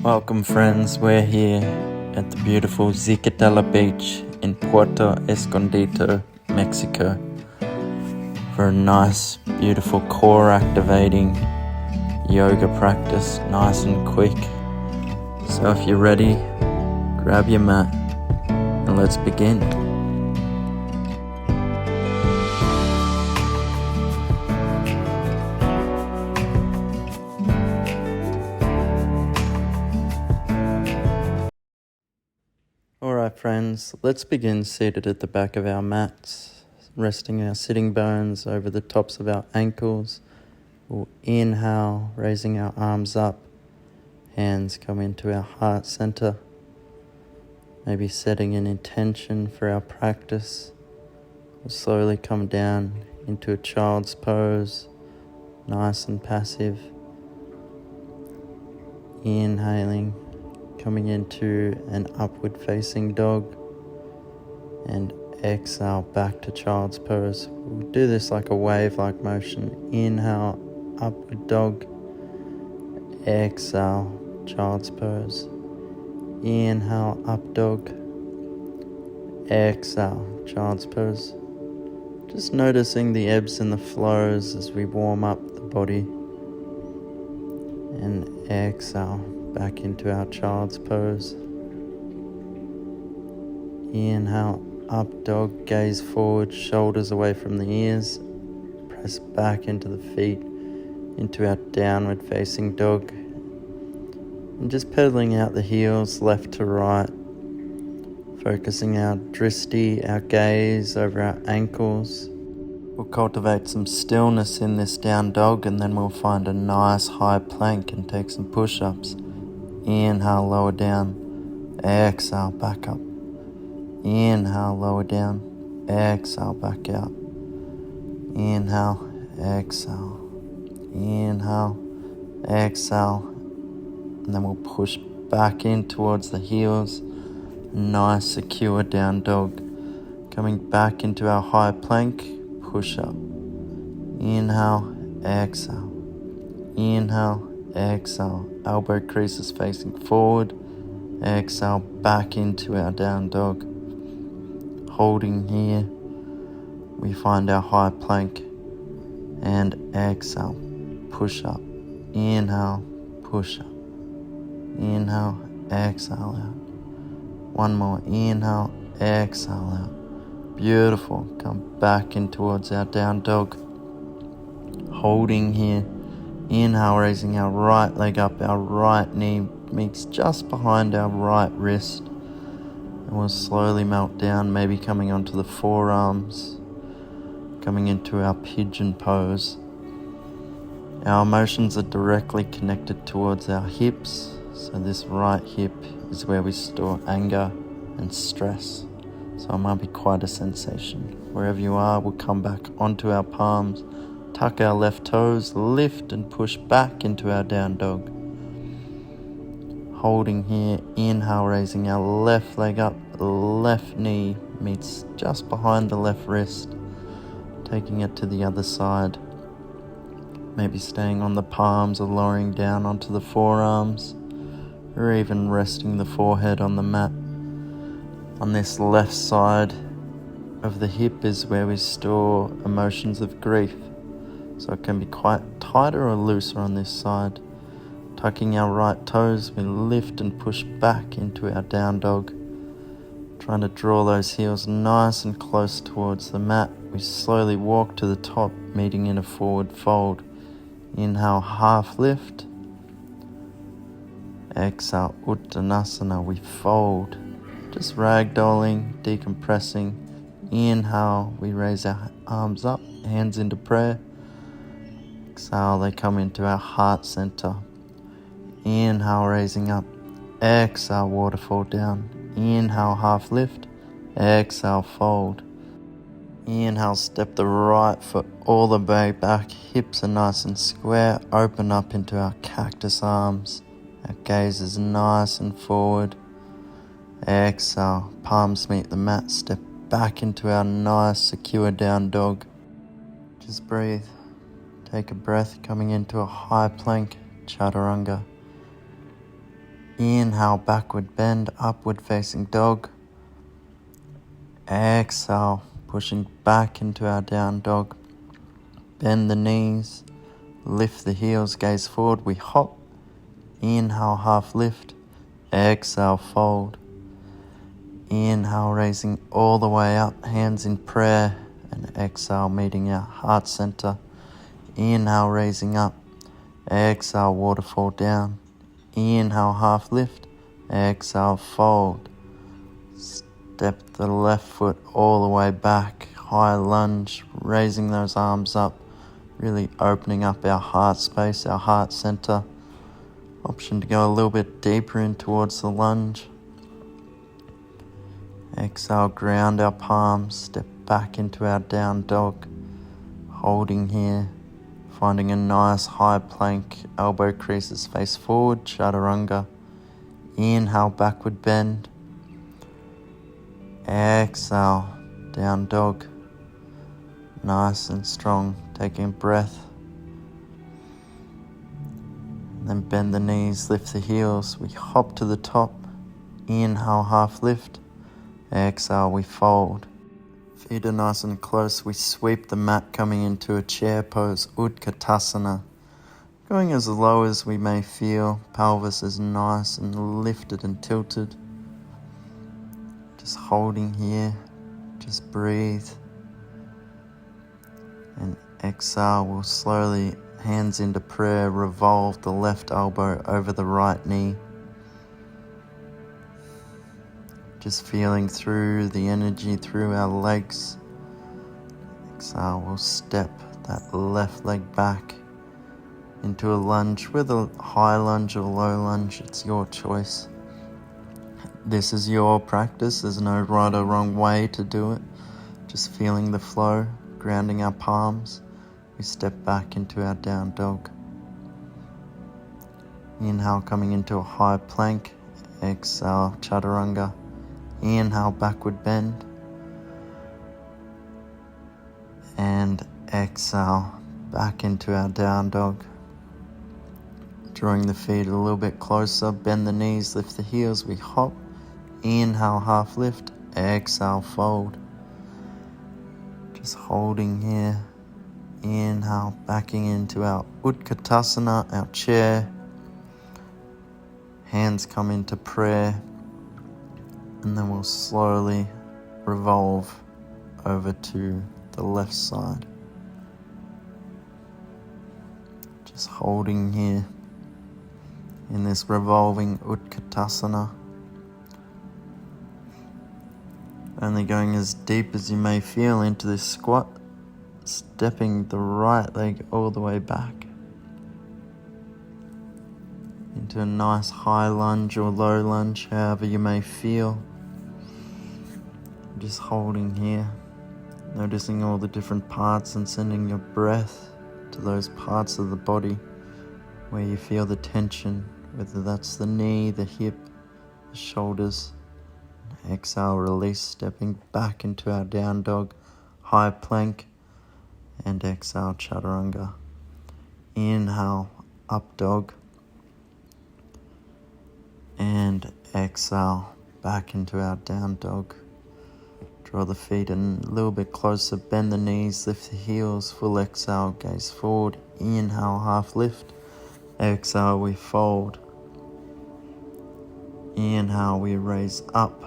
Welcome friends, we're here at the beautiful Zicatela Beach in Puerto Escondido, Mexico for a nice, beautiful core activating yoga practice, nice and quick. So if you're ready, grab your mat and let's begin. Alright friends, let's begin seated at the back of our mats, resting our sitting bones over the tops of our ankles. We'll inhale, raising our arms up, hands come into our heart center, maybe setting an intention for our practice. We'll slowly come down into a child's pose, nice and passive. Inhaling, coming into an upward facing dog, and exhale back to child's pose. We'll do this like a wave-like motion. Inhale, upward dog. Exhale, child's pose. Inhale, up dog. Exhale, child's pose. Just noticing the ebbs and the flows as we warm up the body. And exhale back into our child's pose. Inhale, up dog, gaze forward, shoulders away from the ears. Press back into the feet, into our downward facing dog. And just pedaling out the heels left to right. Focusing our drishti, our gaze over our ankles. We'll cultivate some stillness in this down dog, and then we'll find a nice high plank and take some push-ups. Inhale, lower down. Exhale, back up. Inhale, lower down. Exhale, back out. Inhale, exhale. Inhale, exhale. And then we'll push back in towards the heels. Nice, secure down dog. Coming back into our high plank, push up. Inhale, exhale. Inhale, exhale. Elbow creases facing forward. Exhale, back into our down dog. Holding here, we find our high plank. And exhale, push up. Inhale, push up. Inhale, exhale out. One more. Inhale, exhale out. Beautiful. Come back in towards our down dog. Holding here. Inhale, raising our right leg up. Our right knee meets just behind our right wrist. And we'll slowly melt down, maybe coming onto the forearms. Coming into our pigeon pose. Our emotions are directly connected towards our hips. So this right hip is where we store anger and stress. So it might be quite a sensation. Wherever you are, we'll come back onto our palms, tuck our left toes, lift and push back into our down dog. Holding here, inhale, raising our left leg up, left knee meets just behind the left wrist, taking it to the other side. Maybe staying on the palms or lowering down onto the forearms, or even resting the forehead on the mat. On this left side of the hip is where we store emotions of grief. So it can be quite tighter or looser on this side. Tucking our right toes, we lift and push back into our down dog. Trying to draw those heels nice and close towards the mat. We slowly walk to the top, meeting in a forward fold. Inhale, half lift. Exhale, Uttanasana, we fold. Just ragdolling, decompressing. Inhale, we raise our arms up, hands into prayer. Exhale, they come into our heart center. Inhale, raising up. Exhale, waterfall down. Inhale, half lift. Exhale, fold. Inhale, step the right foot all the way back. Hips are nice and square. Open up into our cactus arms. Our gaze is nice and forward. Exhale, palms meet the mat. Step back into our nice, secure down dog. Just breathe. Take a breath coming into a high plank, chaturanga. Inhale, backward bend, upward facing dog. Exhale, pushing back into our down dog. Bend the knees, lift the heels, gaze forward, we hop. Inhale, half lift. Exhale, fold. Inhale, raising all the way up, hands in prayer. And exhale, meeting our heart center. Inhale, raising up. Exhale, waterfall down. Inhale, half lift. Exhale, fold. Step the left foot all the way back. High lunge, raising those arms up. Really opening up our heart space, our heart center. Option to go a little bit deeper in towards the lunge. Exhale, ground our palms, step back into our down dog. Holding here, finding a nice high plank, elbow creases face forward, chaturanga. Inhale, backward bend. Exhale, down dog. Nice and strong, taking a breath. Then bend the knees, lift the heels, we hop to the top. Inhale, half lift. Exhale, we fold. Feet are nice and close, we sweep the mat coming into a chair pose, Utkatasana. Going as low as we may feel, pelvis is nice and lifted and tilted. Just holding here, just breathe. And exhale, we'll slowly, hands into prayer, revolve the left elbow over the right knee. Just feeling through the energy through our legs. Exhale, we'll step that left leg back into a lunge, whether high lunge or low lunge, it's your choice. This is your practice, there's no right or wrong way to do it. Just feeling the flow, grounding our palms. We step back into our down dog. Inhale, coming into a high plank. Exhale, chaturanga. Inhale, backward bend. And exhale, back into our down dog. Drawing the feet a little bit closer, bend the knees, lift the heels, we hop. Inhale, half lift. Exhale, fold. Just holding here. Inhale, backing into our Utkatasana, our chair. Hands come into prayer. And then we'll slowly revolve over to the left side. Just holding here in this revolving Utkatasana. Only going as deep as you may feel into this squat. Stepping the right leg all the way back into a nice high lunge or low lunge, however you may feel. Just holding here, noticing all the different parts and sending your breath to those parts of the body where you feel the tension, whether that's the knee, the hip, the shoulders. Exhale, release, stepping back into our down dog, high plank. And exhale, chaturanga. Inhale, up dog. And exhale, back into our down dog. Draw the feet in a little bit closer, bend the knees, lift the heels, full exhale, gaze forward. Inhale, half lift. Exhale, we fold. Inhale, we raise up.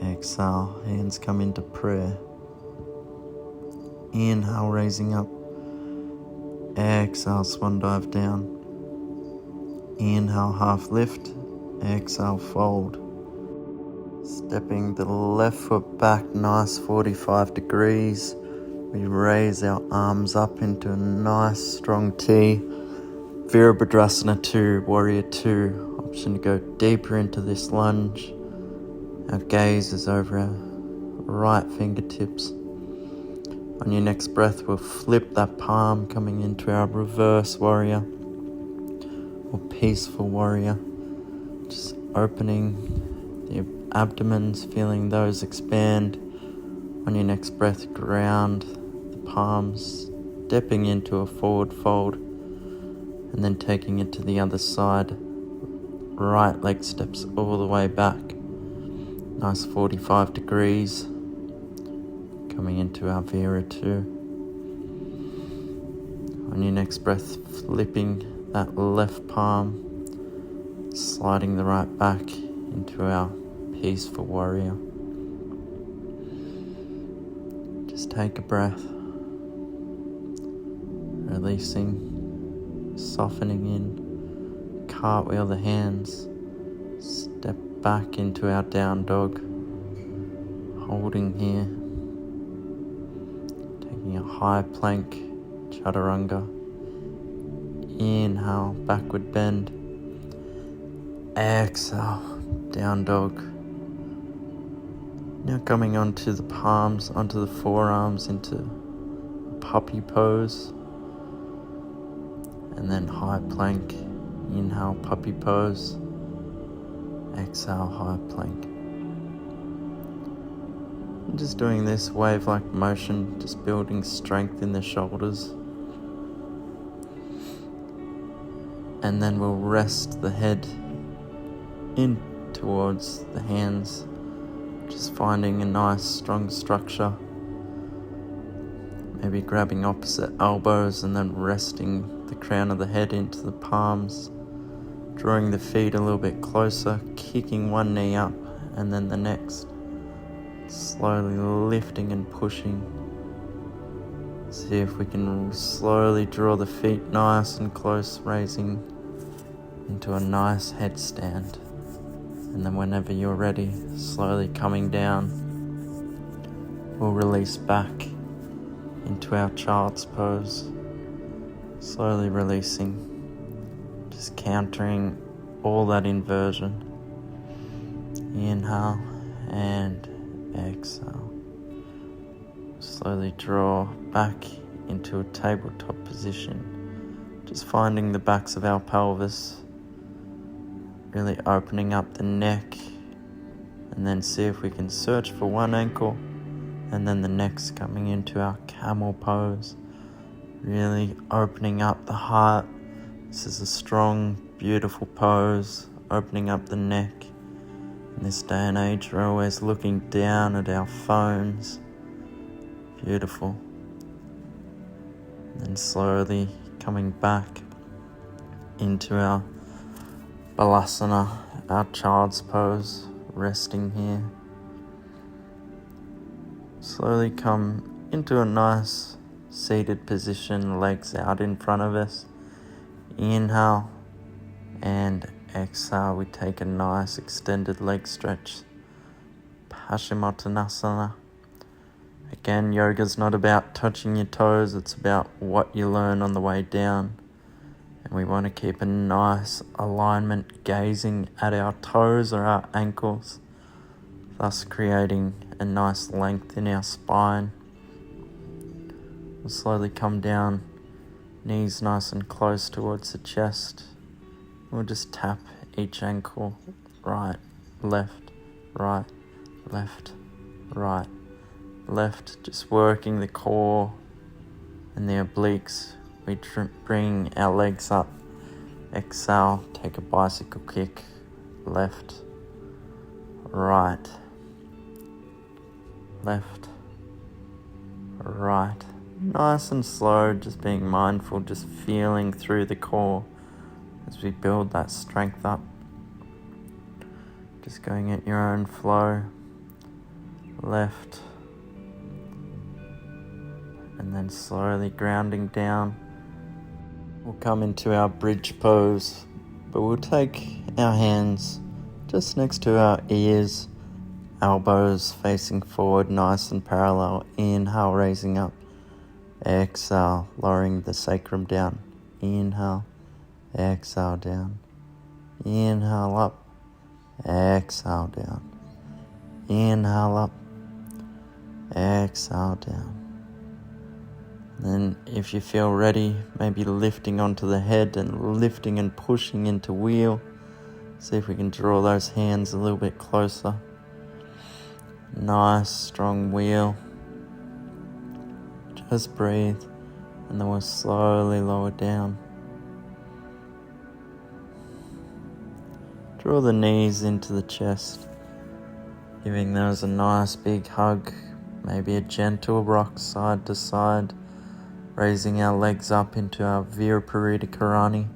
Exhale, hands come into prayer. Inhale, raising up. Exhale, swan dive down. Inhale, half lift. Exhale, fold. Stepping the left foot back, nice 45 degrees. We raise our arms up into a nice strong T. Virabhadrasana 2, Warrior 2. Option to go deeper into this lunge. Our gaze is over our right fingertips. On your next breath, we'll flip that palm coming into our reverse warrior or peaceful warrior. Just opening the abdomens, feeling those expand. On your next breath, ground the palms, stepping into a forward fold and then taking it to the other side, right leg steps all the way back. Nice 45 degrees. Coming into our Vira-2. On your next breath, flipping that left palm, sliding the right back into our peaceful warrior. Just take a breath, releasing, softening in, cartwheel the hands, step back into our down dog, holding here, taking a high plank, chaturanga. Inhale, backward bend. Exhale, down dog. Now coming onto the palms, onto the forearms, into a puppy pose. And then high plank. Inhale, puppy pose. Exhale, high plank. And just doing this wave-like motion, just building strength in the shoulders. And then we'll rest the head in towards the hands, just finding a nice strong structure. Maybe grabbing opposite elbows and then resting the crown of the head into the palms, drawing the feet a little bit closer, kicking one knee up and then the next, slowly lifting and pushing. See if we can slowly draw the feet nice and close, raising into a nice headstand. And then whenever you're ready, slowly coming down, we'll release back into our child's pose. Slowly releasing, just countering all that inversion. Inhale and exhale. Slowly draw back into a tabletop position, just finding the backs of our pelvis, really opening up the neck, and then see if we can search for one ankle and then the next, coming into our camel pose, really opening up the heart. This is a strong, beautiful pose, opening up the neck. In this day and age, we're always looking down at our phones. Beautiful. And then slowly coming back into our Balasana, our child's pose, resting here. Slowly come into a nice seated position, legs out in front of us. Inhale and exhale, we take a nice extended leg stretch. Paschimottanasana. Again, yoga's not about touching your toes, it's about what you learn on the way down. And we want to keep a nice alignment, gazing at our toes or our ankles, thus creating a nice length in our spine. We'll slowly come down, knees nice and close towards the chest. We'll just tap each ankle, right, left, right, left, right, left, just working the core and the obliques. We bring our legs up. Exhale, take a bicycle kick. Left, right, left, right. Nice and slow, just being mindful, just feeling through the core as we build that strength up. Just going at your own flow. Left, and then slowly grounding down. We'll come into our bridge pose, but we'll take our hands just next to our ears, elbows facing forward, nice and parallel. Inhale, raising up. Exhale, lowering the sacrum down. Inhale, exhale down. Inhale up, exhale down. Inhale up, exhale down. Then if you feel ready, maybe lifting onto the head and lifting and pushing into wheel. See if we can draw those hands a little bit closer. Nice, strong wheel. Just breathe, and then we'll slowly lower down. Draw the knees into the chest, giving those a nice big hug, maybe a gentle rock side to side, raising our legs up into our Virapurita Karani,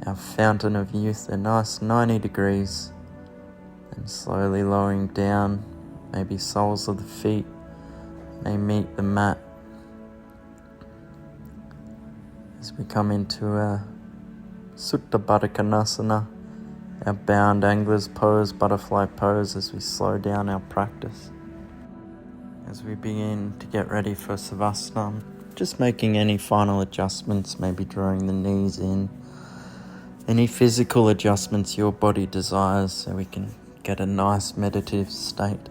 our fountain of youth, a nice 90 degrees, and slowly lowering down, maybe soles of the feet may meet the mat as we come into a Sutta Baddha Konasana, our bound angler's pose, butterfly pose, as we slow down our practice. As we begin to get ready for Savasana, just making any final adjustments, maybe drawing the knees in, any physical adjustments your body desires so we can get a nice meditative state.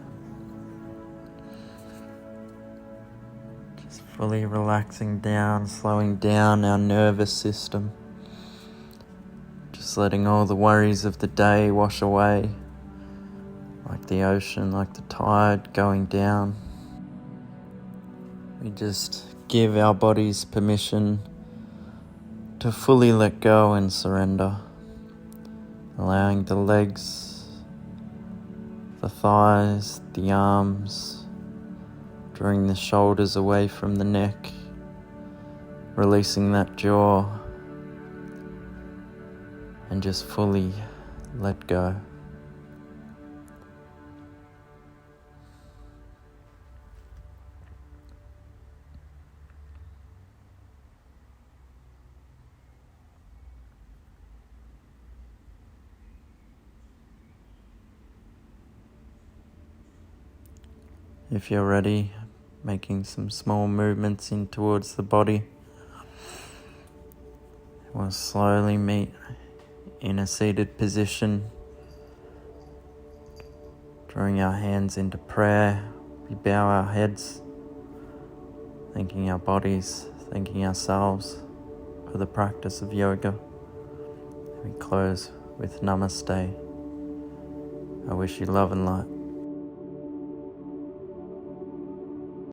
Just fully relaxing down, slowing down our nervous system. Just letting all the worries of the day wash away, like the ocean, like the tide going down. We just give our bodies permission to fully let go and surrender, allowing the legs, the thighs, the arms, drawing the shoulders away from the neck, releasing that jaw, and just fully let go. If you're ready, making some small movements in towards the body, we'll slowly meet in a seated position, drawing our hands into prayer. We bow our heads, thanking our bodies, thanking ourselves for the practice of yoga. We close with Namaste. I wish you love and light.